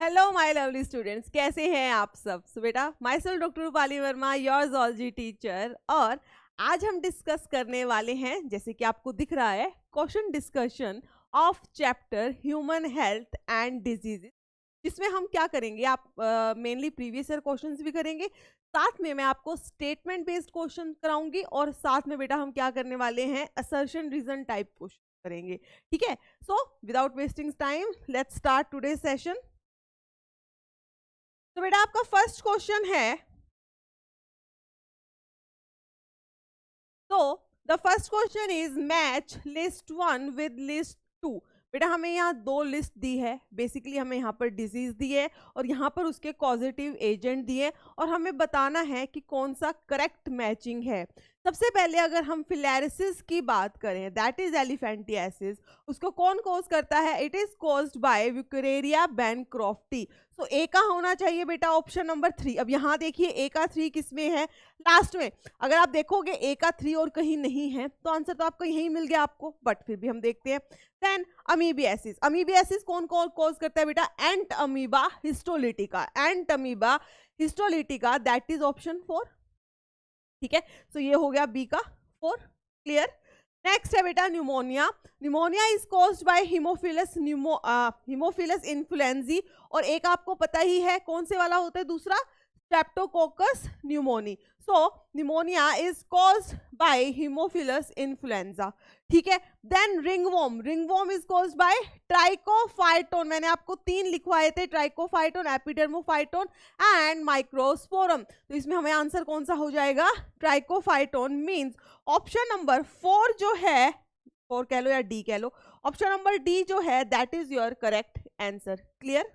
Hello my lovely students, कैसे हैं आप सब। सो बेटा, my self doctor Rupali Verma, your zoology teacher. और आज हम डिस्कस करने वाले हैं, जैसे कि आपको दिख रहा है, question discussion of chapter human health and diseases, जिसमें हम क्या करेंगे, आप मेनली प्रीवियस ईयर क्वेश्चंस भी करेंगे, साथ में मैं आपको स्टेटमेंट बेस्ड क्वेश्चन कराऊंगी, और साथ में बेटा हम क्या करने वाले हैं, असर्शन रीजन टाइप क्वेश्चन करेंगे। ठीक है, so without wasting time let's start today session. तो बेटा आपका फर्स्ट क्वेश्चन है, तो the first question is match list 1 with list 2। बेटा हमें यहाँ दो लिस्ट दी है, बेसिकली हमें यहाँ पर डिजीज दी है और यहाँ पर उसके कॉजेटिव एजेंट दिए, और हमें बताना है कि कौन सा करेक्ट मैचिंग है। सबसे पहले अगर हम फिलैरिसिस की बात करें, दैट इज एलिफेंटियासिस, उसको कौन कॉज करता है? It is caused by Wuchereria bancrofti. So A का होना चाहिए बेटा ऑप्शन नंबर 3। अब यहाँ देखिए ए का 3 किस में है? लास्ट में। अगर आप देखोगे ए का 3 और कहीं नहीं है, तो आंसर तो आपको यही मिल गया आपको, बट फिर भी हम देखते हैं। देन अमीबियासिस, अमीबियासिस कौन कॉज करता है बेटा? Entamoeba histolytica, entamoeba histolytica, that is option 4। ठीक है, सो ये हो गया बी का 4। क्लियर। नेक्स्ट है बेटा pneumonia. Pneumonia is caused by Haemophilus influenzae, और एक आपको पता ही है कौन से वाला होता है, दूसरा streptococcus pneumoniae. So pneumonia is caused by haemophilus influenza. ठीक है। Then ringworm, ringworm is caused by trichophyton. मैंने आपको 3 लिखवाए थे, ट्राइकोफाइटोन, एपिडर्मोफाइटोन एंड माइक्रोस्पोरम। तो इसमें हमें आंसर कौन सा हो जाएगा? ट्राइकोफाइटोन। मींस ऑप्शन नंबर 4 जो है, 4 कह लो या डी कह लो, ऑप्शन नंबर डी जो है that is your correct answer. Clear.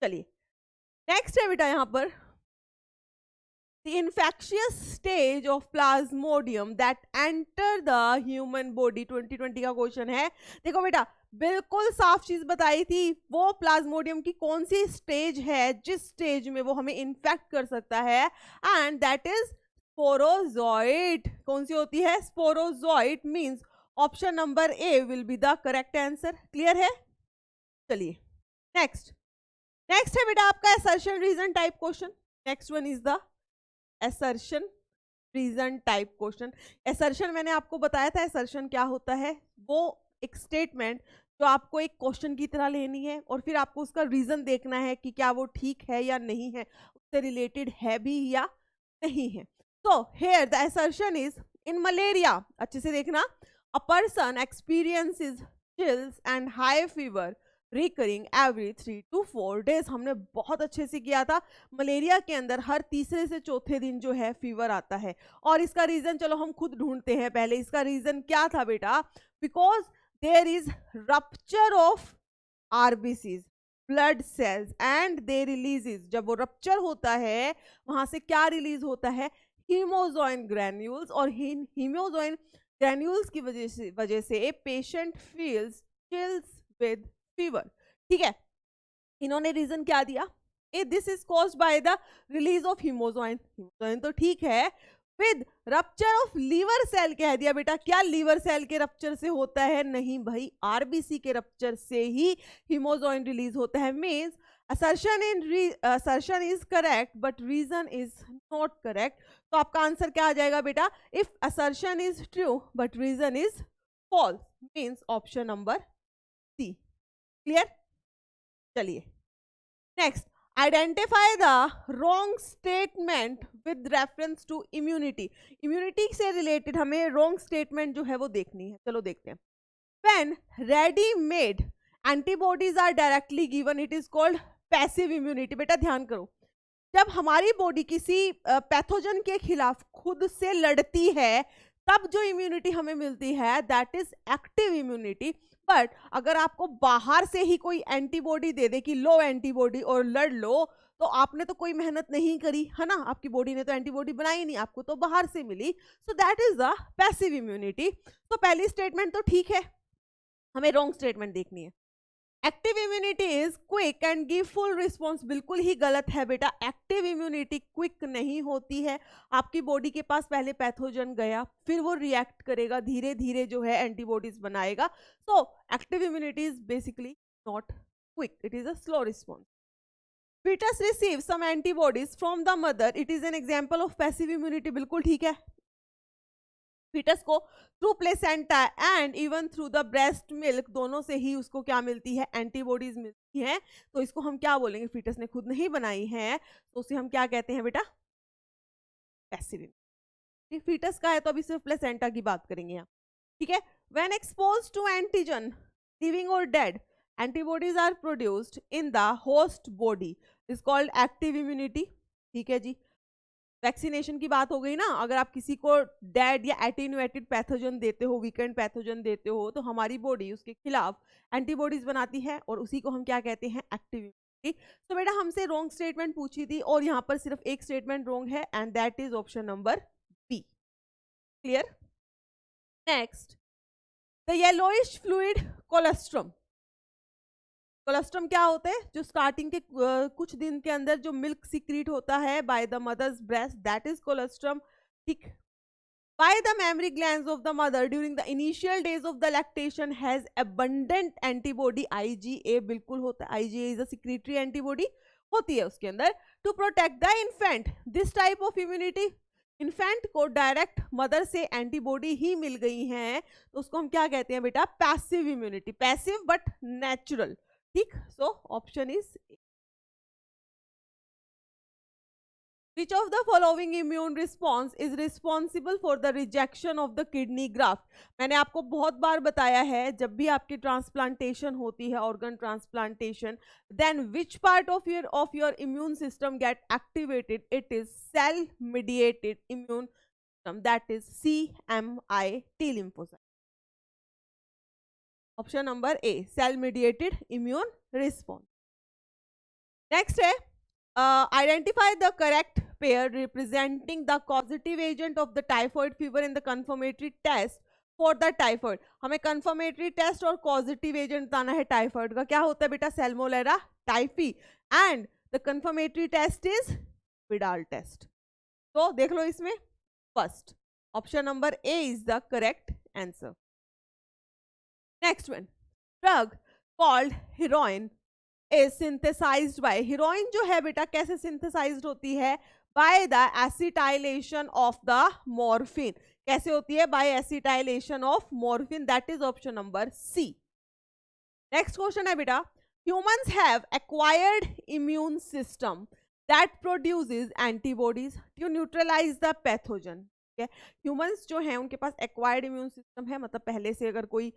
चलिए नेक्स्ट है बेटा यहाँ पर, the infectious stage of plasmodium that enter the human body। 2020 का क्वेश्चन है। देखो बेटा बिल्कुल साफ चीज बताई थी, वो प्लाज्मोडियम की कौन सी स्टेज है जिस स्टेज में वो हमें इन्फेक्ट कर सकता है, एंड दैट इज स्पोरोजोइट। कौन सी होती है? Sporozoite. Means option number A will be the correct answer. Clear है। चलिए नेक्स्ट, नेक्स्ट है बेटा आपका assertion reason type question. Next one is the assertion reason type question. Assertion मैंने आपको बताया था, असर्शन क्या होता है? वो एक स्टेटमेंट जो आपको एक क्वेश्चन की तरह लेनी है, और फिर आपको उसका रीजन देखना है कि क्या वो ठीक है या नहीं है, उससे रिलेटेड है भी या नहीं है। तो here the assertion is in malaria, अच्छे से देखना, a person experiences chills and high fever recurring every 3 to 4 days। हमने बहुत अच्छे से किया था। मलेरिया के अंदर हर तीसरे से चौथे दिन जो है फीवर आता है, और इसका रीजन चलो हम खुद ढूंढते हैं। पहले इसका रीजन क्या था बेटा? Because there is rupture of RBCs, blood cells, and they releases. जब वो रप्चर होता है वहां से क्या रिलीज होता है? हीमोजोइन ग्रैन्यूल्स, और हीमोजोइन ग्रैन्यूल्स की वजह से patient feels chills with fever. ठीक है, इन्होंने रीजन क्या दिया? This is caused by the release of haemozoin. Haemozoin तो ठीक है, with rupture of liver cell कह दिया बेटा। क्या लीवर सेल के रप्चर से होता है? नहीं भाई, आरबीसी के रप्चर से ही हीमोजोइन रिलीज होता है। Means assertion is correct but reason is not correct। तो आपका आंसर क्या आ जाएगा बेटा? इफ assertion is true but reason is false, means option number C. Clear. चलिए next, identify the wrong statement with reference to immunity. Immunity से related हमें रॉन्ग स्टेटमेंट जो है वो देखनी है। चलो देखते हैं। When readymade antibodies are directly given, it is called passive immunity. बेटा ध्यान करो, जब हमारी बॉडी किसी पैथोजन के खिलाफ खुद से लड़ती है, तब जो इम्यूनिटी हमें मिलती है that is active immunity. But अगर आपको बाहर से ही कोई एंटीबॉडी दे दे कि लो एंटीबॉडी और लड़ लो, तो आपने तो कोई मेहनत नहीं करी है ना, आपकी बॉडी ने तो एंटीबॉडी बनाई नहीं, आपको तो बाहर से मिली। So that is the passive immunity. तो पहली स्टेटमेंट तो ठीक है, हमें रॉन्ग स्टेटमेंट देखनी है। Active immunity is quick and give full response, बिल्कुल ही गलत है बेटा। एक्टिव इम्यूनिटी क्विक नहीं होती है। आपकी बॉडी के पास पहले पैथोजन गया, फिर वो रिएक्ट करेगा, धीरे धीरे जो है एंटीबॉडीज बनाएगा। So active immunity is basically not quick, it is a slow response. fetus receives some antibodies from the mother, it is an example of passive immunity, बिल्कुल ठीक है। fetus को through placenta and even through the breast milk दोनों से ही उसको क्या मिलती है, एंटीबॉडीज मिलती हैं। तो इसको हम क्या बोलेंगे, fetus ने खुद नहीं बनाई है तो उसे हम क्या कहते हैं बेटा, पैसिव इम्यूनिटी। fetus का है तो अभी सिर्फ प्लेसेंटा की बात करेंगे यहाँ, ठीक है। When exposed to antigen living और dead, antibodies are produced in the host body is called active immunity, ठीक है जी। वैक्सीनेशन की बात हो गई ना, अगर आप किसी को डेड या एटेन्यूएटेड पैथोजन देते हो, वीकेंड पैथोजन देते हो, तो हमारी बॉडी उसके खिलाफ एंटीबॉडीज बनाती है और उसी को हम क्या कहते हैं, एक्टिव इम्यूनिटी। तो बेटा हमसे रॉन्ग स्टेटमेंट पूछी थी और यहाँ पर सिर्फ एक स्टेटमेंट रॉन्ग है and that is option number B. Clear. Next, the yellowish fluid colostrum. Colostrum क्या होता है, जो स्टार्टिंग के कुछ दिन के अंदर जो मिल्क सीक्रेट होता है by the mother's breast, that is colostrum, ठीक। By the mammary glands of the mother during the initial days of the lactation has abundant antibody, IgA बिल्कुल होता है, IgA is a secretory antibody होती है उसके अंदर, to protect the infant. This type of immunity, infant को direct mother से antibody ही मिल गई है तो उसको हम क्या कहते हैं बेटा, passive immunity, passive but natural, ठीक। So option is which of the following immune response is responsible for the rejection of the kidney graft। मैंने आपको बहुत बार बताया है जब भी आपकी ट्रांसप्लांटेशन होती है, organ transplantation, then which part of your immune system get activated, it is cell mediated immune system, that is CMI-T lymphocyte। Option number A, cell mediated immune response. Next है, identify the correct pair representing the causative agent of the typhoid fever in the confirmatory test for the typhoid. हमें confirmatory test और positive agent बताना है typhoid का, क्या होता है बेटा, Salmonella typhi, and the confirmatory test is Widal test. तो देख लो इसमें first option number A is the correct answer. Next one, drug called heroin is synthesized by, heroin जो है बेटा कैसे synthesized होती है, by the acetylation of the morphine। कैसे होती है, by acetylation of morphine, that is option number C। Next question है बेटा, humans have acquired immune system that produces antibodies to neutralize the pathogen। Humans जो हैं उनके पास एक्वायर्ड इम्यून सिस्टम है, मतलब पहले से अगर कोई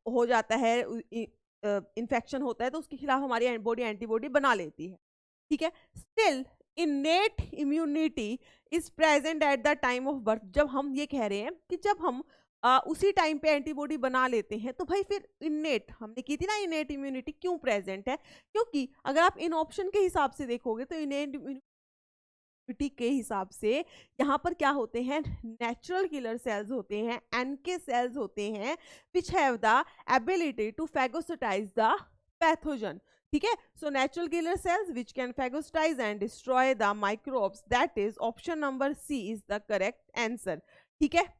हो जाता है, इन्फेक्शन होता है तो उसके खिलाफ हमारी बॉडी एंटीबॉडी बना लेती है, ठीक है। Still innate immunity is present at the time of birth. जब हम ये कह रहे हैं कि जब हम उसी टाइम पे एंटीबॉडी बना लेते हैं तो भाई फिर इनेट, हमने की थी ना इनेट इम्यूनिटी, क्यों प्रेजेंट है, क्योंकि अगर आप इन ऑप्शन के हिसाब से देखोगे तो इनेट के हिसाब से यहाँ पर क्या होते हैं, नेचुरल किलर सेल्स होते हैं, एनके सेल्स होते हैं, which have the ability to phagocytize the pathogen, ठीक है। So natural killer cells which can phagocytize and destroy the microbes, that is option number C is the correct answer, ठीक है।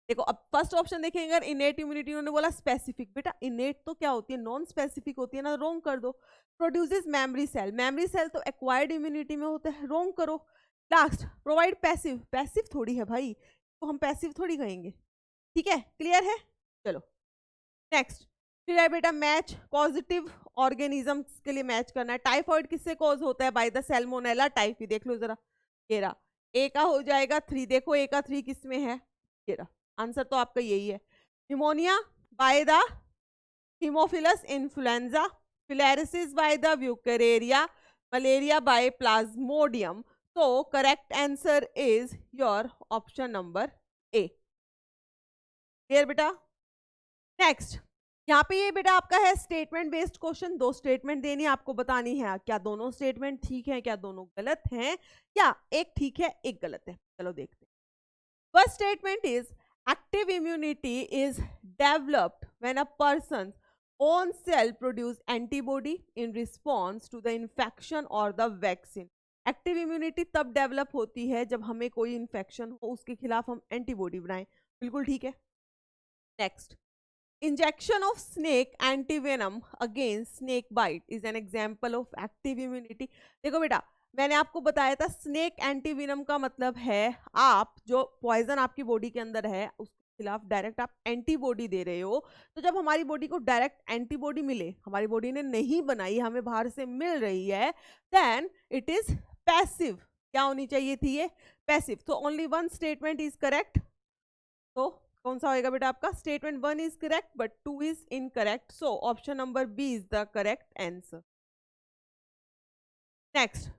देखो अब फर्स्ट ऑप्शन देखेंगे, अगर इनेट इम्यूनिटी उन्होंने बोला स्पेसिफिक, बेटा इनेट तो क्या होती है, नॉन स्पेसिफिक होती है ना, रोंग कर दो। Produces memory cell, memory cell तो एक्वायर्ड इम्यूनिटी में होता है, रोंग करो। लास्ट, प्रोवाइड पैसिव, पैसिव थोड़ी है भाई, तो हम पैसिव थोड़ी कहेंगे, ठीक है। क्लियर है, चलो नेक्स्ट। फिर है बेटा मैच पॉजिटिव ऑर्गेनिजम्स के लिए मैच करना है। टाइफॉइड किससे कॉज होता है, बाय द सैल्मोनेला टाइफी। देख लो जरा, ये रहा, ए का हो जाएगा 3, देखो ए का 3 किस में है, ये रहा, आंसर तो आपका यही है। Pneumonia by the Haemophilus influenza, filariasis by the ब्यूकेरिया, मलेरिया बाय प्लाज्मोडियम। तो correct answer is your option number A. Clear बेटा। नेक्स्ट, यहाँ पे ये बेटा आपका है स्टेटमेंट बेस्ड क्वेश्चन, 2 स्टेटमेंट देनी आपको, बतानी है क्या दोनों स्टेटमेंट ठीक है, क्या दोनों गलत हैं, या एक ठीक है एक गलत है। चलो देखते हैं। First statement is active immunity is developed when a person's own cell produce antibody in response to the infection or the vaccine। Active immunity तब डेवलप होती है जब हमें कोई इन्फेक्शन हो, उसके खिलाफ हम एंटीबॉडी बनाएं, बिल्कुल ठीक है। Next, injection of snake antivenom against snake bite is an example of active immunity. देखो बेटा, मैंने आपको बताया था स्नेक एंटीवेनम का मतलब है आप जो पॉइजन आपकी बॉडी के अंदर है उसके खिलाफ डायरेक्ट आप एंटीबॉडी दे रहे हो। तो जब हमारी बॉडी को डायरेक्ट एंटीबॉडी मिले, हमारी बॉडी ने नहीं बनाई, हमें बाहर से मिल रही है, देन इट इज पैसिव। क्या होनी चाहिए थी ये? पैसिव। तो only one statement is correct. तो कौन सा होएगा बेटा आपका? Statement 1 is correct but 2 is incorrect. So option number B is the correct answer. Next,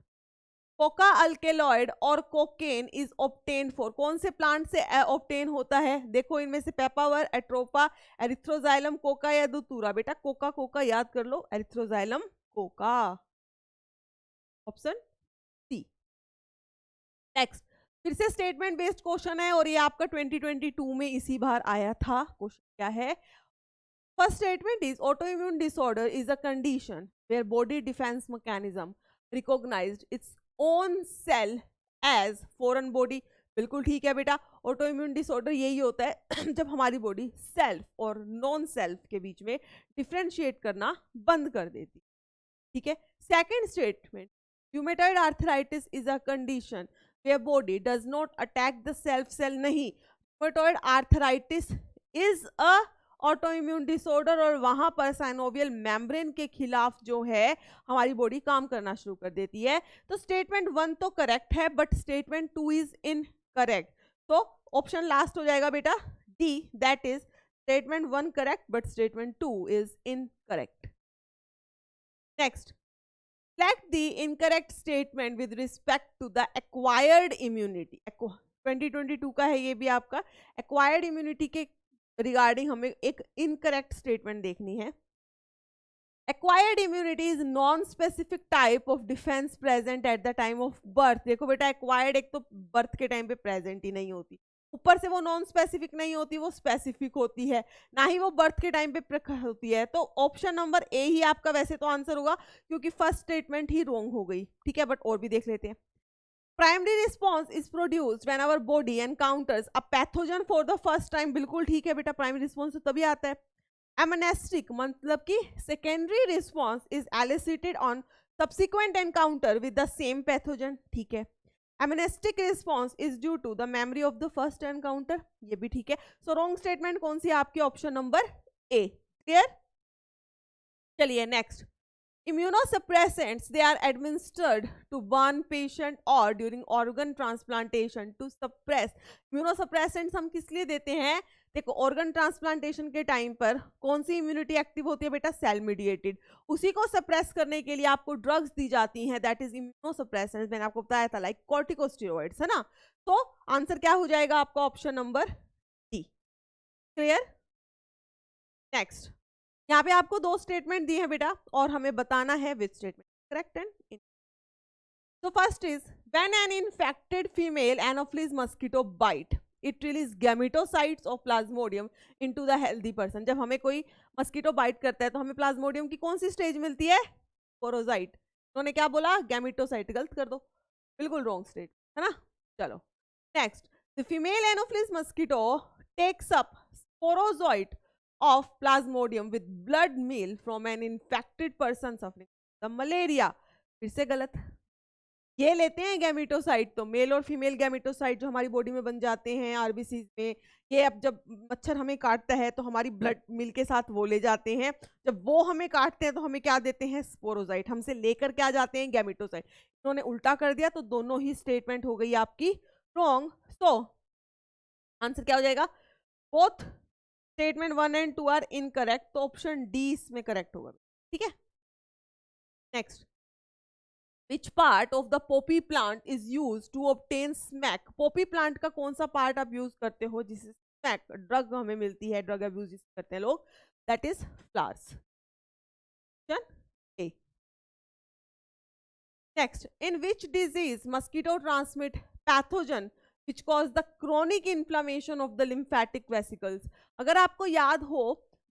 coca alkaloid और कोकेन इज ऑब्टेन फॉर, कौन से प्लांट से ऑब्टेन होता है? देखो इनमें से पेपावर, एट्रोपा, एरिथ्रोजाइलम, कोका या दुतूरा। बेटा कोका कोका याद कर लो, Erythroxylum coca, option C. Next, फिर से स्टेटमेंट बेस्ड क्वेश्चन है और ये आपका 2022 में इसी बार आया था। क्वेश्चन क्या है? First statement is autoimmune disorder is a condition where body defense mechanism recognized its own cell as foreign body। बिल्कुल ठीक है बेटा, ऑटोइम्यून डिसऑर्डर यही होता है जब हमारी बॉडी सेल्फ और नॉन सेल्फ के बीच में डिफ्रेंशिएट करना बंद कर देती। ठीक है। Second statement, rheumatoid arthritis is a condition where body does not attack the self cell। नहीं, rheumatoid arthritis is a autoimmune disorder और वहां पर साइनोवियल मेम्ब्रेन के खिलाफ जो है हमारी बॉडी काम करना शुरू कर देती है। तो स्टेटमेंट 1 तो करेक्ट है बट स्टेटमेंट 2 इज इनकरेक्ट। तो ऑप्शन लास्ट हो जाएगा बेटा D, that is statement 1 correct but statement 2 is incorrect. Next, select the incorrect statement with respect to the acquired immunity। 2022 का है ये भी आपका। acquired immunity के रिगार्डिंग हमें एक इनकरेक्ट स्टेटमेंट देखनी है। acquired immunity is non-specific type of defense present at the time of birth। देखो बेटा acquired एक तो बर्थ के टाइम पे प्रेजेंट ही नहीं होती, ऊपर से वो नॉन स्पेसिफिक नहीं होती, वो स्पेसिफिक होती है, ना ही वो बर्थ के टाइम पे होती है। तो ऑप्शन नंबर ए ही आपका वैसे तो आंसर होगा क्योंकि फर्स्ट स्टेटमेंट ही रॉन्ग हो गई। ठीक है, बट और भी देख लेते हैं। Primary response is produced when our body encounters a pathogen for the first time. बिल्कुल ठीक है बेटा, प्राइमरी रिस्पॉन्स तो तभी आता है। एमनेस्टिक मतलब कि secondary response is elicited on subsequent encounter with the same pathogen. ठीक है। Amnestic response is due to the memory of the first encounter, ये भी ठीक है। सो रॉन्ग स्टेटमेंट कौन सी है आपकी? Option number A. क्लियर? चलिए next, immunosuppressants they are administered to one patient or during organ transplantation to suppress। immunosuppressants हम किस लिए देते हैं? देखो ऑर्गन ट्रांसप्लांटेशन के टाइम पर कौन सी इम्यूनिटी एक्टिव होती है बेटा? Cell mediated. उसी को सप्रेस करने के लिए आपको ड्रग्स दी जाती हैं, दैट इज इम्यूनोसप्रेसेंट्स। मैंने आपको बताया था लाइक कॉर्टिकोस्टेरॉइड्स, है ना। तो आंसर क्या हो जाएगा आपका? Option number D. Clear? Next, यहाँ पे आपको दो स्टेटमेंट दिए हैं बेटा और हमें बताना है which statement correct and. so first is when an infected female anopheles mosquito bite it release gametocytes of plasmodium into the healthy person। जब हमें कोई मस्कीटो बाइट करता है तो हमें प्लाज्मोडियम की कौन सी स्टेज मिलती है? स्पोरोजाइट। उन्होंने क्या बोला? गैमेटोसाइट। गलत कर दो, बिल्कुल रॉन्ग स्टेज, है ना। चलो next, the female anopheles mosquito takes up sporozoite of plasmodium with blood meal from an infected person suffering the malaria। फिर से गलत, ये लेते हैं गैमेटोसाइट। तो मेल और फीमेल गैमेटोसाइट जो हमारी बॉडी में बन जाते हैं आरबीसीज में, ये अब जब मच्छर हमें काटता है तो हमारी ब्लड मिल के साथ वो ले जाते हैं, जब वो हमें काटते हैं तो हमें क्या देते हैं? स्पोरोजाइट। हमसे लेकर क्या जाते हैं? गैमेटोसाइट। इन्होंने उल्टा कर दिया तो दोनों ही स्टेटमेंट हो गई आपकी रॉन्ग। सो आंसर क्या हो जाएगा? Both statement 1 and 2 are incorrect, तो ऑप्शन डी इसमें करेक्ट होगा। ठीक है। Next, which part of the poppy plant is use to obtain smack. Poppy plant का कौन सा पार्ट आप यूज करते हो जिससे स्मैक ड्रग हमें मिलती है, ड्रग अब्यूज जिसे करते हैं लोग, that is flowers. A. Next, in which disease mosquito transmit pathogen which cause the chronic inflammation of the lymphatic vesicles। अगर आपको याद हो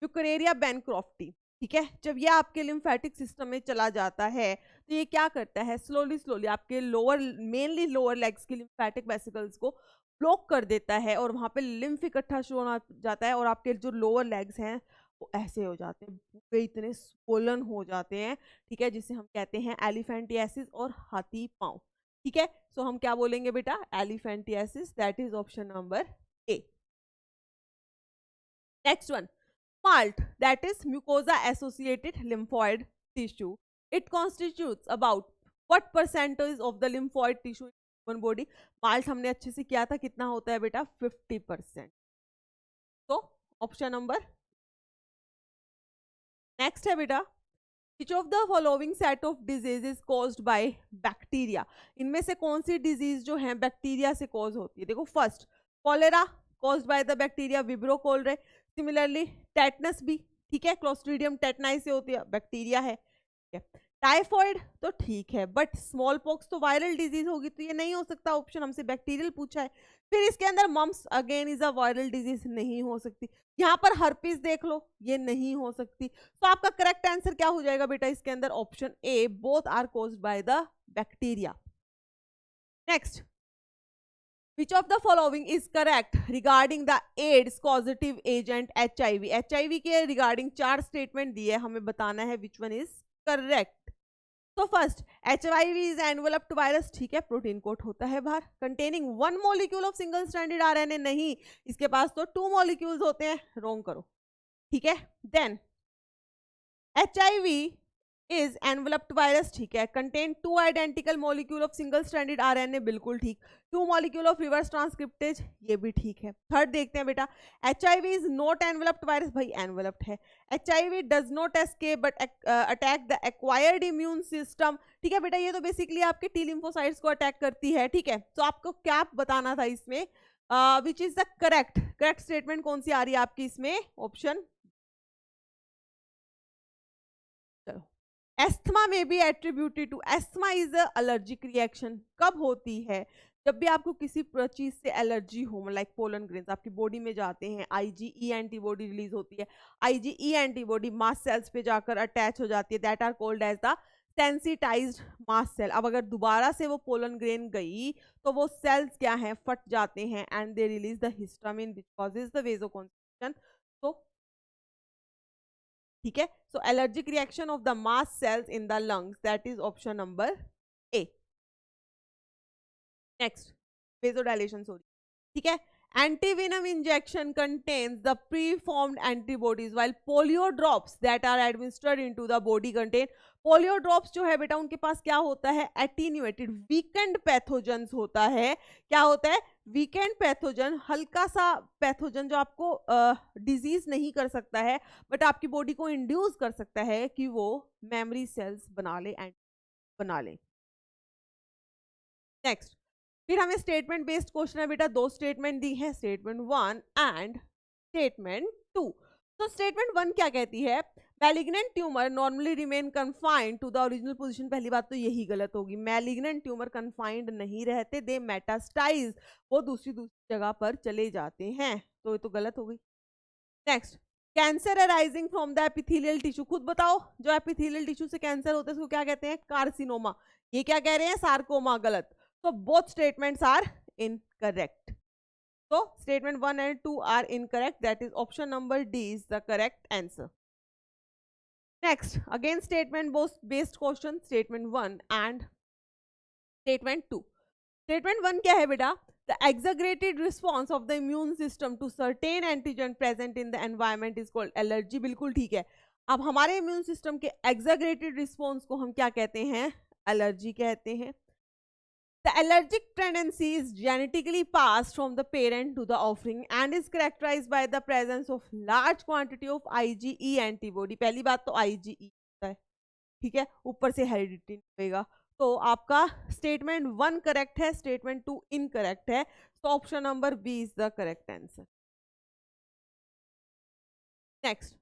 यूकेरिया बैनक्रॉफ्टी, ठीक है, जब ये आपके लिम्फेटिक सिस्टम में चला जाता है तो ये क्या करता है? स्लोली स्लोली आपके लोअर, मेनली लोअर लेग्स की लिम्फेटिक वेसिकल्स को ब्लॉक कर देता है और वहाँ पे लिम्फ इकट्ठा शुरू होना जाता है और आपके जो लोअर लेग्स हैं वो ऐसे हो जाते हैं, पूरे इतने स्वोलन हो जाते हैं, ठीक है, जिसे हम कहते हैं एलिफेंटियासिस और हाथी पांव, ठीक है। सो हम क्या बोलेंगे बेटा, elephantiasis, that is option number A. Next one, MALT, that is mucosa associated lymphoid tissue. It constitutes about what percentage of the lymphoid tissue in human body? MALT हमने अच्छे से किया था, कितना होता है बेटा, 50%। तो ऑप्शन नंबर नेक्स्ट है बेटा, which of the following set of disease is caused by bacteria? इनमें से कौन सी डिजीज जो है बैक्टीरिया से कॉज होती है? देखो, first cholera caused by the bacteria विब्रो खोल रहे, सिमिलरली टेटनस भी, ठीक है, क्लोस्ट्रीडियम टेटनाई से होती है, बैक्टीरिया है, ठीक है। टाइफॉइड तो ठीक है, बट स्मॉल पॉक्स तो वायरल डिजीज होगी, तो ये नहीं हो सकता ऑप्शन, हमसे बैक्टीरियल पूछा है। फिर इसके अंदर mumps again is a viral disease, नहीं हो सकती। यहाँ पर हर्पीस देख लो, ये नहीं हो सकती। तो आपका करेक्ट आंसर क्या हो जाएगा बेटा इसके अंदर, option A, both are caused by the bacteria. Next, which of the following is correct regarding the AIDS causative agent HIV? HIV के रिगार्डिंग 4 स्टेटमेंट दिए, हमें बताना है which one is correct। तो first, HIV is enveloped virus, ठीक है, protein coat होता है बाहर, containing 1 molecule of single stranded RNA, नहीं, इसके पास तो 2 molecules होते हैं, रॉन्ग करो, ठीक है। Then HIV is enveloped virus, ठीक है, contain 2 identical molecule of single stranded RNA, बिल्कुल ठीक, 2 molecule of reverse transcriptase, ये भी ठीक है। थर्ड देखते हैं बेटा, HIV is not enveloped virus, भाई enveloped है। HIV does not escape but attack the acquired immune system, ठीक है बेटा, ये तो बेसिकली आपके टी लिम्फोसाइट्स को अटैक करती है, ठीक है। तो आपको क्या बताना था इसमें, which is the correct statement कौन सी आ रही है आपकी इसमें, ऑप्शन, चलो, एस्थमा में be attributed to, asthma is a allergic reaction, कब होती है, जब भी आपको किसी चीज से एलर्जी हो, लाइक पोलन ग्रेन्स आपकी बॉडी में जाते हैं, आईजीई एंटीबॉडी रिलीज होती है, आईजीई एंटीबॉडी मास्ट सेल्स पे जाकर अटैच हो जाती है, that are called as the sensitised mast cell. अब अगर दोबारा से वो पोलन ग्रेन गई तो वो सेल्स क्या हैं, फट जाते हैं, and they release the histamine which causes the vasoconstriction. तो ठीक है, so allergic reaction of the mast cells in the lungs, that is option number A. Next, vasodilation, sorry, ठीक है, antivenom injection contains the preformed antibodies while polio drops that are administered into the body contain, polio drops जो है बेटा उनके पास क्या होता है, attenuated weekend pathogens होता है, क्या होता है, वीकेंड पैथोजन, हल्का सा पैथोजन जो आपको डिजीज नहीं कर सकता है बट आपकी बॉडी को इंड्यूस कर सकता है कि वो मेमोरी सेल्स बना ले, एंड बना ले। नेक्स्ट, फिर हमें स्टेटमेंट बेस्ड क्वेश्चन है बेटा, 2 स्टेटमेंट दी है, स्टेटमेंट 1 एंड स्टेटमेंट 2। तो स्टेटमेंट 1 क्या कहती है, malignant tumour normally remain confined to the original position, पहली बात तो यही गलत होगी, मैलिग्नेंट ट्यूमर कन्फाइंड नहीं रहते, दे मेटास्टाइज, वो दूसरी जगह पर चले जाते हैं, तो ये तो गलत हो गई। Next, cancer arising from the epithelial tissue, खुद बताओ जो एपिथेलियल टिश्यू से कैंसर होता है उसको क्या कहते हैं, कार्सिनोमा, ये क्या कह रहे हैं, सार्कोमा, गलत। So both statements are incorrect. So statement 1 and 2 are incorrect. That is option number D is the correct answer. Next, again statement based question, statement 1 and statement 2. Statement 1 क्या है बेटा, the exaggerated response of the immune system to certain antigen present in the environment is called allergy, बिल्कुल ठीक है। अब हमारे immune system के exaggerated response को हम क्या कहते हैं, allergy कहते हैं। The allergic tendency is genetically passed from the parent to the offspring and is characterized by the presence of large quantity of IgE antibody. पहली बात तो IgE होता है, ठीक है, ऊपर से हेरिडिटी होएगा, तो आपका स्टेटमेंट 1 करेक्ट है, स्टेटमेंट 2 इनकरेक्ट है, तो option number B is the correct answer. Next,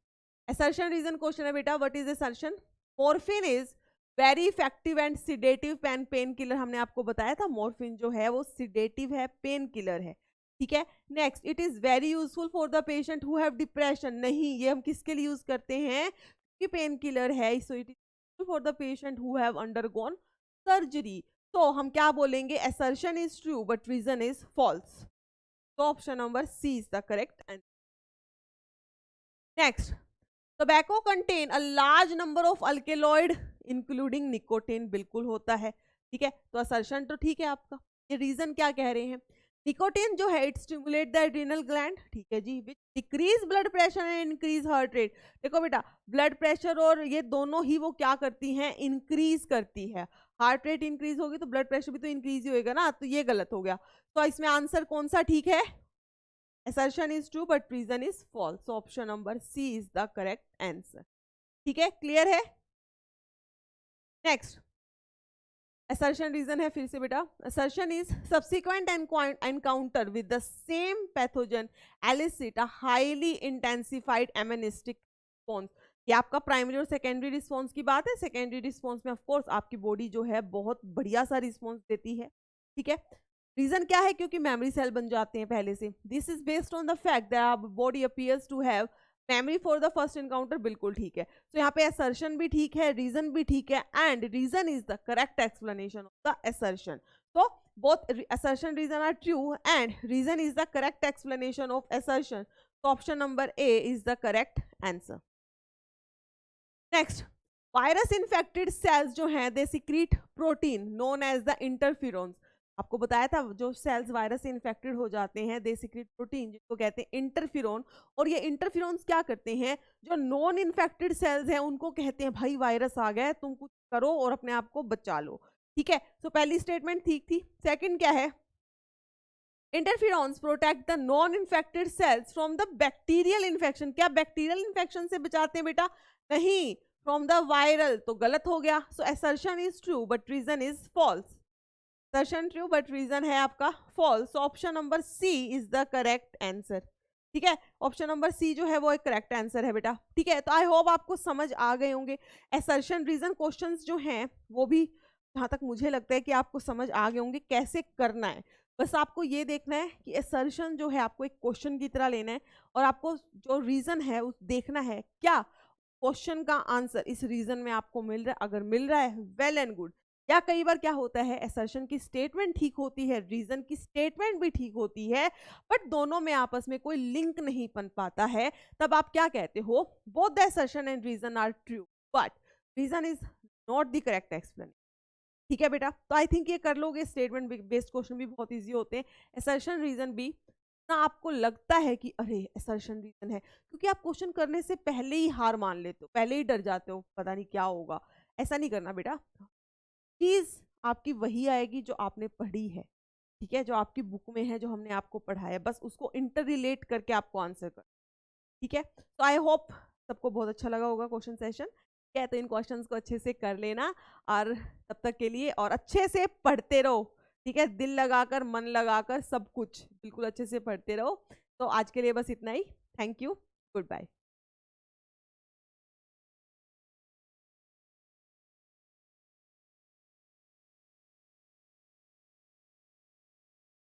assertion reason question है बेटा, what is assertion, morphine is very effective and sedative pain killer, हमने आपको बताया था मॉर्फिन जो है वो सिडेटिव है, पेन किलर है, ठीक है। Next, it is very useful for the patient who have depression, नहीं, ये हम किसके लिए यूज करते हैं, कि पेन किलर है, so it is for the patient who have undergone surgery. तो हम क्या बोलेंगे, assertion is true but reason is false, तो option number C is the correct answer. Next, tobacco contain a large number of alkaloid including nicotine, बिल्कुल होता है, ठीक है। तो असर्शन तो ठीक है आपका। ये रीजन क्या कह रहे हैं, निकोटीन जो है it stimulate the adrenal gland, ठीक है जी, which decrease blood pressure and increase heart rate. देखो बेटा, ब्लड प्रेशर और ये दोनों ही वो क्या करती हैं, इंक्रीज करती है। हार्ट रेट इंक्रीज होगी तो ब्लड प्रेशर भी तो इंक्रीज ही होगा ना, तो ये गलत हो गया। तो इसमें आंसर कौन सा ठीक है, assertion is true but reason is false, so option number C is the correct answer। ठीक है, क्लियर है। नेक्स्ट assertion reason है फिर से बेटा, assertion is subsequent encounter with the same pathogen elicit a highly intensified amenistic response। ये आपका primary और सेकेंडरी रिस्पॉन्स की बात है। सेकेंडरी रिस्पॉन्स में ऑफ कोर्स आपकी बॉडी जो है बहुत बढ़िया सा रिस्पॉन्स देती है, ठीक है। रीजन क्या है, क्योंकि मेमोरी सेल बन जाते हैं पहले से। This is based on the fact that body appears to have memory for the first encounter, बिल्कुल ठीक है। तो यहाँ पे असर्शन भी ठीक है, रीजन भी ठीक है, and reason is the correct explanation of the assertion. तो both assertion reason are true and reason is the correct explanation of assertion. तो option number A is the correct answer. Next, virus infected cells जो हैं they secrete protein known as the interferons. आपको बताया था जो sales virus से infected हो जाते हैं दे सिक्रीट प्रोटीन जिसको कहते हैं इंटरफेरोन। और ये इंटरफेरोन्स क्या करते हैं, जो नॉन इन्फेक्टेड सेल्स हैं उनको कहते हैं भाई वायरस आ गया है, तुम कुछ करो और अपने आप को बचा लो, ठीक है। तो पहली स्टेटमेंट ठीक थी। सेकंड क्या है, interferons protect the non infected cells from the bacterial infection. क्या बैक्टीरियल इन्फेक्शन से बचाते हैं बेटा, नहीं, फ्रॉम द वायरल, तो गलत हो गया। So assertion is true but reason is false. Assertion true but reason है आपका false. Option number C is the correct answer, ठीक है। ऑप्शन नंबर सी जो है वो एक करेक्ट आंसर है बेटा, ठीक है। तो आई होप आपको समझ आ गए होंगे। असर्शन रीजन क्वेश्चंस जो हैं वो भी जहाँ तक मुझे लगता है कि आपको समझ आ गए होंगे कैसे करना है। बस आपको ये देखना है कि असर्शन जो है आपको एक क्वेश्चन की तरह लेना है और आपको जो रीजन है उस देखना है क्या क्वेश्चन का आंसर इस रीजन में आपको मिल रहा है। अगर मिल रहा है वेल एंड गुड, या कई बार क्या होता है असर्शन की स्टेटमेंट ठीक होती है, रीजन की स्टेटमेंट भी ठीक होती है, बट दोनों में आपस में कोई लिंक नहीं बन पाता है, तब आप क्या कहते हो, both the assertion and reason are true but reason is not the correct explanation, ठीक है बेटा। तो आई थिंक ये कर लोगे, स्टेटमेंट बेस्ड क्वेश्चन भी बहुत ईजी होते हैं। असर्शन रीजन भी ना आपको लगता है कि अरे असर्शन रीजन है, क्योंकि आप क्वेश्चन करने से पहले ही हार मान लेते हो, पहले ही डर जाते हो पता नहीं क्या होगा। ऐसा नहीं करना बेटा, चीज आपकी वही आएगी जो आपने पढ़ी है, ठीक है, जो आपकी बुक में है, जो हमने आपको पढ़ाया, बस उसको इंटर रिलेट करके आपको आंसर कर, ठीक है। तो आई होप सबको बहुत अच्छा लगा होगा क्वेश्चन सेशन, ठीक है। तो इन क्वेश्चंस को अच्छे से कर लेना और तब तक के लिए और अच्छे से पढ़ते रहो, ठीक है, दिल लगाकर मन लगाकर सब कुछ बिल्कुल अच्छे से पढ़ते रहो। तो आज के लिए बस इतना ही, थैंक यू, गुड बाय।